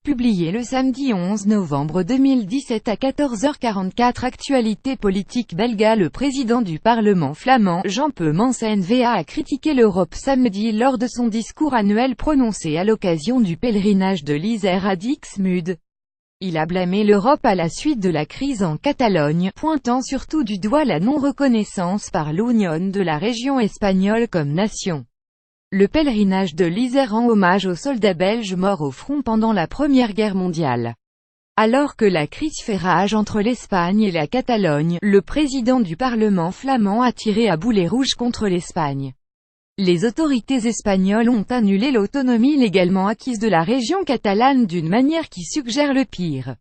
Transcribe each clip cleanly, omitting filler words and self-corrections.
Publié le samedi 11 novembre 2017 à 14h44. Actualité politique belga. Le président du Parlement flamand, Jean Peumans N-VA, a critiqué l'Europe samedi lors de son discours annuel prononcé à l'occasion du pèlerinage de l'Isère à Dixmude. Il a blâmé l'Europe à la suite de la crise en Catalogne, pointant surtout du doigt la non-reconnaissance par l'Union de la région espagnole comme nation. Le pèlerinage de l'Isère rend hommage aux soldats belges morts au front pendant la Première Guerre mondiale. Alors que la crise fait rage entre l'Espagne et la Catalogne, le président du Parlement flamand a tiré à boulet rouge contre l'Espagne. Les autorités espagnoles ont annulé l'autonomie légalement acquise de la région catalane d'une manière qui suggère le pire.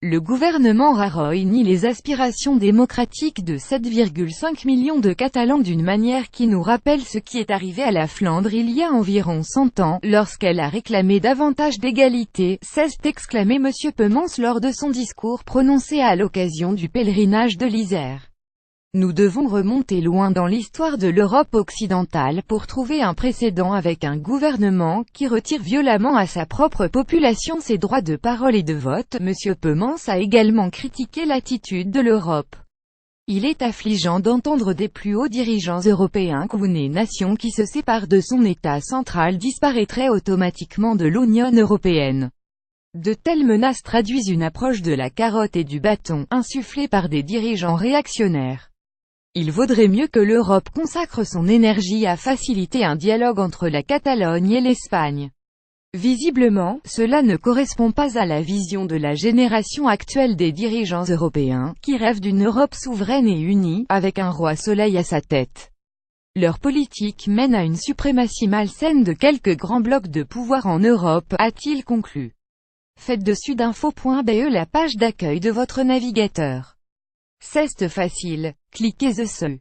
Le gouvernement Rajoy nie les aspirations démocratiques de 7,5 millions de Catalans d'une manière qui nous rappelle ce qui est arrivé à la Flandre il y a environ 100 ans, lorsqu'elle a réclamé davantage d'égalité, s'est exclamé M. Peumans lors de son discours prononcé à l'occasion du pèlerinage de l'Isère. Nous devons remonter loin dans l'histoire de l'Europe occidentale pour trouver un précédent avec un gouvernement qui retire violemment à sa propre population ses droits de parole et de vote. M. Peumans a également critiqué l'attitude de l'Europe. Il est affligeant d'entendre des plus hauts dirigeants européens qu'une nation qui se sépare de son État central disparaîtrait automatiquement de l'Union européenne. De telles menaces traduisent une approche de la carotte et du bâton, insufflée par des dirigeants réactionnaires. Il vaudrait mieux que l'Europe consacre son énergie à faciliter un dialogue entre la Catalogne et l'Espagne. Visiblement, cela ne correspond pas à la vision de la génération actuelle des dirigeants européens, qui rêvent d'une Europe souveraine et unie, avec un roi soleil à sa tête. Leur politique mène à une suprématie malsaine de quelques grands blocs de pouvoir en Europe, a-t-il conclu. Faites de sudinfo.be la page d'accueil de votre navigateur. C'est facile, cliquez dessus.